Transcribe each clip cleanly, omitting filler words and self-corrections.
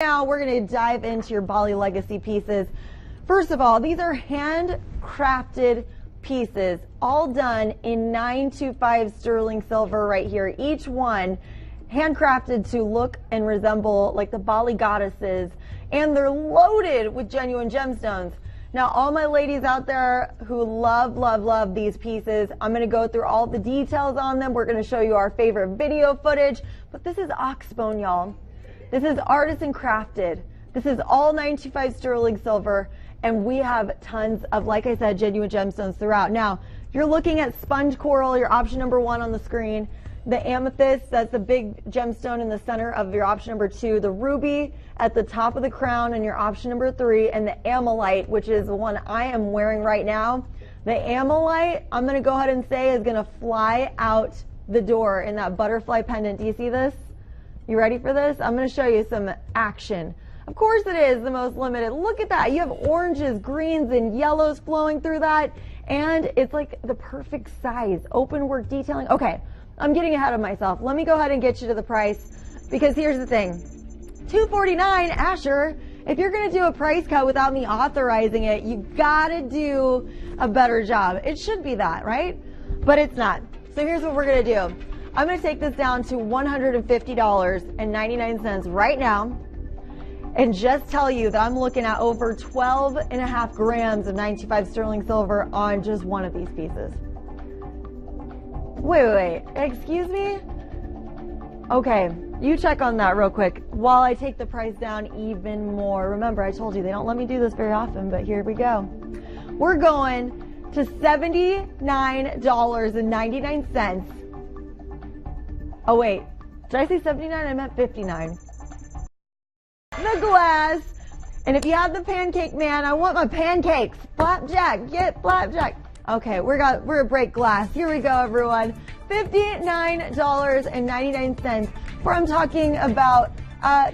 Now we're going to dive into your Bali Legacy pieces. First of all, these are handcrafted pieces, all done in 925 sterling silver right here. Each one handcrafted to look and resemble like the Bali goddesses, and they're loaded with genuine gemstones. Now, all my ladies out there who love these pieces, I'm going to go through all the details on them. We're going to show you our favorite video footage, but this is oxbone, y'all. This is artisan crafted. This is all 925 sterling silver, and we have tons of, like I said, genuine gemstones throughout. Now, you're looking at sponge coral, your option number 1 on the screen. The amethyst, that's the big gemstone in the center of your option number 2. The ruby at the top of the crown in your option number 3. And the amethyst, which is the one I am wearing right now. The amethyst, I'm going to go ahead and say, is going to fly out the door in that butterfly pendant. Do you see this? You ready for this? I'm going to show you some action. Of course it is the most limited. Look at that. You have oranges, greens, and yellows flowing through that. And it's like the perfect size. Open work detailing. Okay, I'm getting ahead of myself. Let me go ahead and get you to the price. Because here's the thing. $249, Asher. If you're going to do a price cut without me authorizing it, you got to do a better job. It should be that, right? But it's not. So here's what we're going to do. I'm going to take this down to $150.99 right now and just tell you that I'm looking at over 12.5 grams of 925 sterling silver on just one of these pieces. Wait, excuse me? Okay, you check on that real quick while I take the price down even more. Remember, I told you they don't let me do this very often, but here we go. We're going to $79.99. Oh wait, did I say 79? I meant 59. The glass. And if you have the pancake man, I want my pancakes. Flapjack, get flapjack. Okay, we're a break glass. Here we go, everyone. $59.99. Where I'm talking about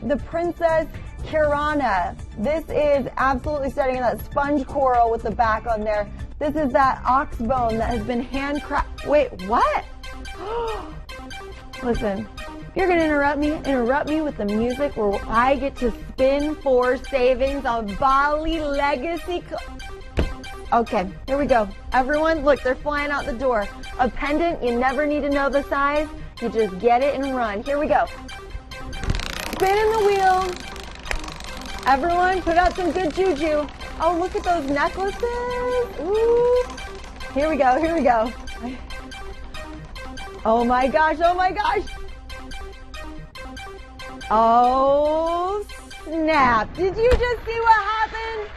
the Princess Kirana. This is absolutely stunning. And that sponge coral with the back on there. This is that ox bone that has been handcrafted. Wait, what? Listen, you're going to interrupt me with the music where I get to spin for savings on Bali Legacy. Okay, here we go. Everyone, look, they're flying out the door. A pendant, you never need to know the size. You just get it and run. Here we go. Spinning the wheel. Everyone, put out some good juju. Oh, look at those necklaces. Ooh. Here we go, here we go. Oh my gosh, oh my gosh. Oh, snap. Did you just see what happened?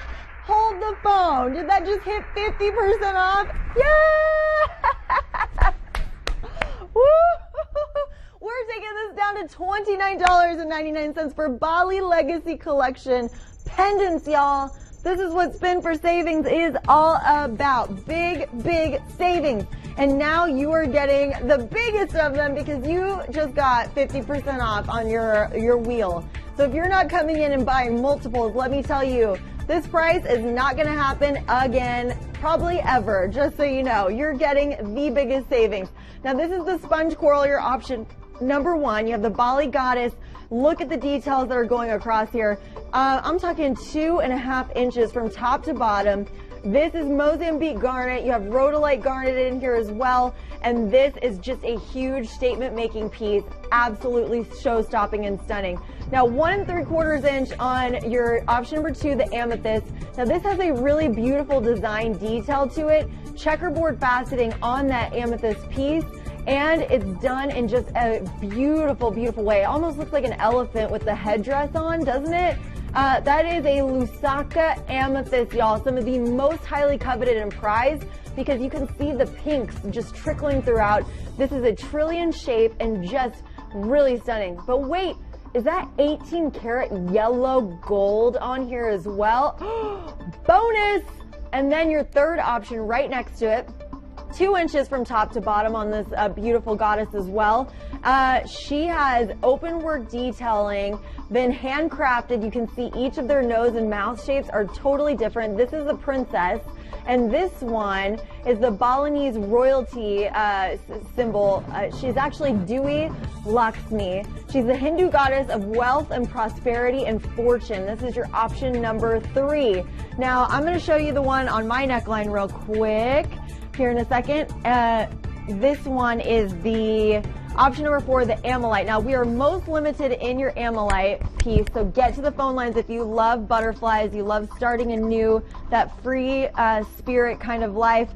Hold the phone. Did that just hit 50% off? Yeah! Woo! We're taking this down to $29.99 for Bali Legacy Collection pendants, y'all. This is what Spin for Savings is all about. Big savings. And now you are getting the biggest of them because you just got 50% off on your wheel. So if you're not coming in and buying multiples, let me tell you, this price is not going to happen again, probably ever, just so you know. You're getting the biggest savings. Now this is the sponge coral, your option number 1. You have the Bali goddess. Look at the details that are going across here. I'm talking 2.5 inches from top to bottom. This is Mozambique garnet. You have rhodolite garnet in here as well. And this is just a huge statement making piece. Absolutely show stopping and stunning. Now 1 3/4 inch on your option number 2, the amethyst. Now this has a really beautiful design detail to it. Checkerboard faceting on that amethyst piece. And it's done in just a beautiful way. It almost looks like an elephant with the headdress on, doesn't it? That is a Lusaka amethyst, y'all. Some of the most highly coveted and prized because you can see the pinks just trickling throughout. This is a trillion shape and just really stunning. But wait, is that 18 karat yellow gold on here as well? Bonus! And then your third option right next to it 2 inches from top to bottom on this beautiful goddess as well. She has open work detailing, been handcrafted. You can see each of their nose and mouth shapes are totally different. This is the princess, and this one is the Balinese royalty symbol. She's actually Dewi Lakshmi. She's the Hindu goddess of wealth and prosperity and fortune. This is your option number 3. Now, I'm going to show you the one on my neckline real quick here in a second. This one is the option number 4, the Amylite. Now, we are most limited in your Amylite piece, so get to the phone lines if you love butterflies, you love starting anew, that free spirit kind of life.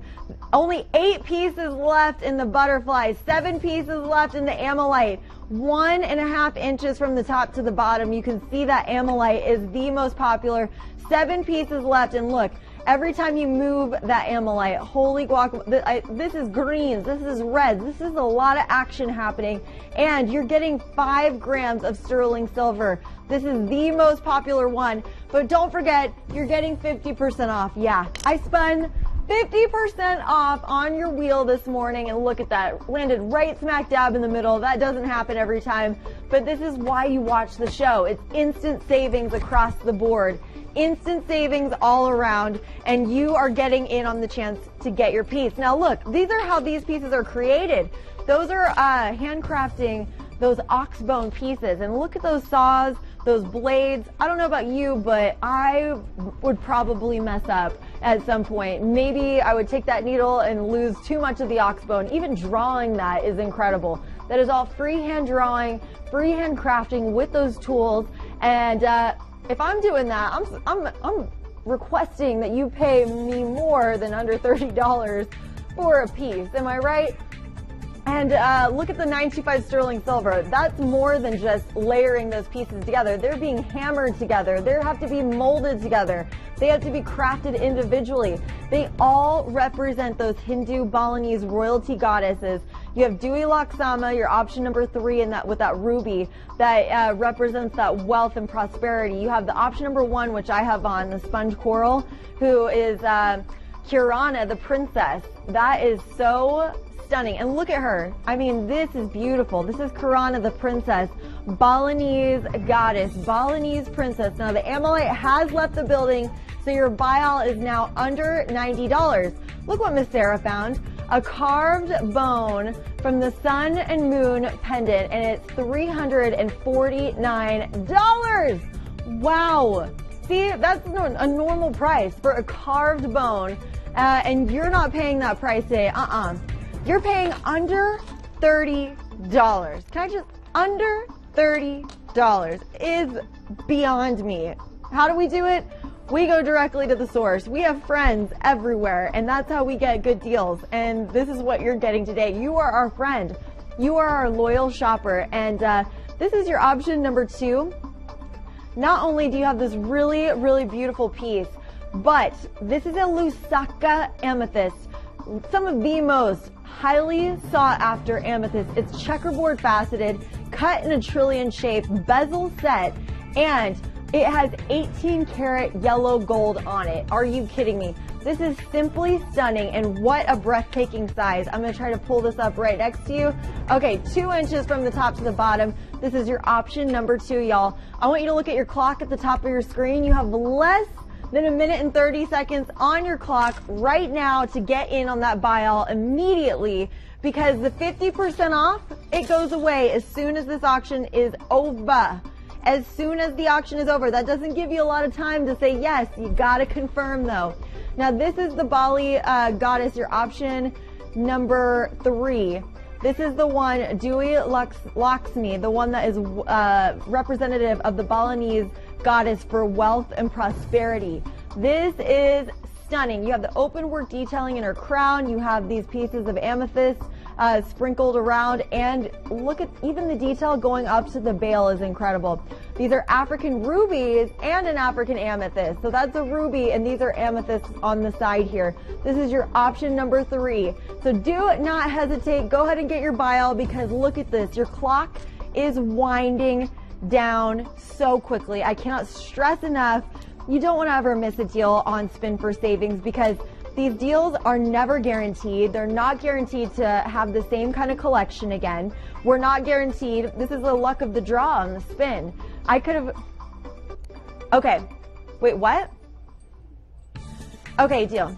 Only 8 pieces left in the butterflies, 7 pieces left in the Amylite. 1.5 inches from the top to the bottom. You can see that Amylite is the most popular. 7 pieces left, and look, every time you move that Amylite, holy guacamole, this is greens, this is reds, this is a lot of action happening, and you're getting 5 grams of sterling silver. This is the most popular one, but don't forget, you're getting 50% off. Yeah, I spun 50% off on your wheel this morning, and look at that, landed right smack dab in the middle. That doesn't happen every time, but this is why you watch the show. It's instant savings across the board. Instant savings all around, and you are getting in on the chance to get your piece. Now look, these are how these pieces are created. Those are handcrafting those ox bone pieces, and look at those saws, those blades. I don't know about you, but I would probably mess up at some point. Maybe I would take that needle and lose too much of the ox bone. Even drawing that is incredible. That is all freehand drawing, freehand crafting with those tools, and if I'm doing that, I'm requesting that you pay me more than under $30 for a piece. Am I right? And look at the 925 sterling silver. That's more than just layering those pieces together. They're being hammered together. They have to be molded together. They have to be crafted individually. They all represent those Hindu Balinese royalty goddesses. You have Dewi Lakshmi, your option number 3, and that with that ruby that represents that wealth and prosperity. You have the option number 1, which I have on, the sponge coral, who is Kirana, the princess. That is so stunning. And look at her. I mean, this is beautiful. This is Kirana, the princess, Balinese goddess, Balinese princess. Now, the Amylite has left the building, so your buy-all is now under $90. Look what Miss Sarah found. A carved bone from the sun and moon pendant, and it's $349. Wow. See, that's a normal price for a carved bone, and you're not paying that price today. You're paying under $30. Can I just, under $30 is beyond me. How do we do it? We go directly to the source. We have friends everywhere, and that's how we get good deals. And this is what you're getting today. You are our friend. You are our loyal shopper. And this is your option number 2. Not only do you have this really, really beautiful piece, but this is a Lusaka amethyst. Some of the most highly sought after amethyst. It's checkerboard faceted, cut in a trillion shape, bezel set, and it has 18 karat yellow gold on it. Are you kidding me? This is simply stunning, and what a breathtaking size. I'm gonna try to pull this up right next to you. Okay, 2 inches from the top to the bottom. This is your option number 2, y'all. I want you to look at your clock at the top of your screen. You have less than 1 minute and 30 seconds on your clock right now to get in on that buy-all immediately, because the 50% off, it goes away as soon as this auction is over. As soon as the auction is over. That doesn't give you a lot of time to say yes. You gotta confirm though. Now this is the Bali goddess, your option number 3. This is the one, Dewi Lakshmi, the one that is representative of the Balinese goddess for wealth and prosperity. This is stunning. You have the open work detailing in her crown. You have these pieces of amethyst sprinkled around, and look at even the detail going up to the bail is incredible. These are African rubies and an African amethyst. So that's a ruby, and these are amethysts on the side here. This is your option number 3. So do not hesitate. Go ahead and get your buy-all, because look at this. Your clock is winding down so quickly. I cannot stress enough, you don't want to ever miss a deal on Spin for Savings, because These deals are never guaranteed. They're not guaranteed to have the same kind of collection again. We're not guaranteed. This is the luck of the draw on the spin. I could have, okay, wait, what? Okay, deal.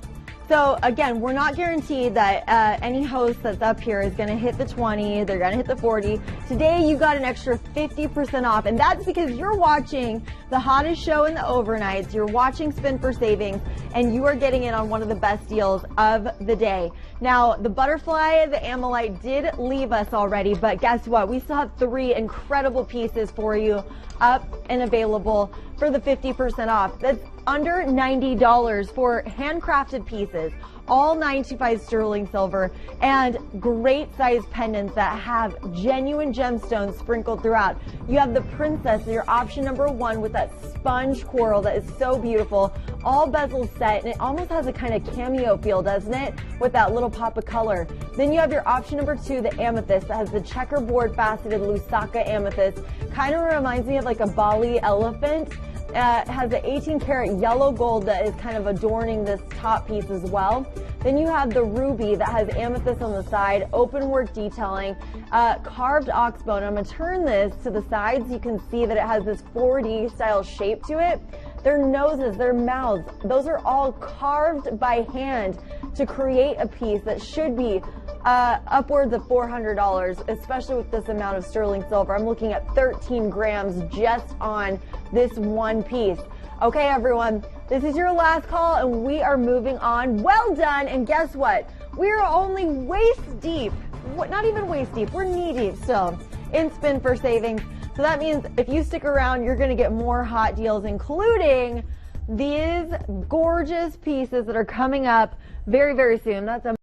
So again, we're not guaranteed that any host that's up here is going to hit the 20, they're going to hit the 40. Today you got an extra 50% off, and that's because you're watching the hottest show in the overnights, you're watching Spin for Savings, and you are getting in on one of the best deals of the day. Now, the butterfly, the Ammonite did leave us already, but guess what? We still have 3 incredible pieces for you up and available for the 50% off. That's under $90 for handcrafted pieces, all 925 sterling silver, and great size pendants that have genuine gemstones sprinkled throughout. You have the Princess, your option number 1, with that sponge coral that is so beautiful, all bezel set, and it almost has a kind of cameo feel, doesn't it, with that little pop of color. Then you have your option number 2, the amethyst, that has the checkerboard faceted Lusaka amethyst. Kind of reminds me of like a Bali elephant. It has the 18 karat yellow gold that is kind of adorning this top piece as well. Then you have the ruby that has amethyst on the side, open work detailing, carved oxbone. I'm going to turn this to the sides. You can see that it has this 4D style shape to it. Their noses, their mouths, those are all carved by hand to create a piece that should be upwards of $400, especially with this amount of sterling silver. I'm looking at 13 grams just on this one piece. Okay, everyone, this is your last call and we are moving on. Well done. And guess what? We're only waist deep. Not even waist deep. We're knee deep still in Spin for Savings. So that means if you stick around, you're going to get more hot deals, including these gorgeous pieces that are coming up very, very soon. That's a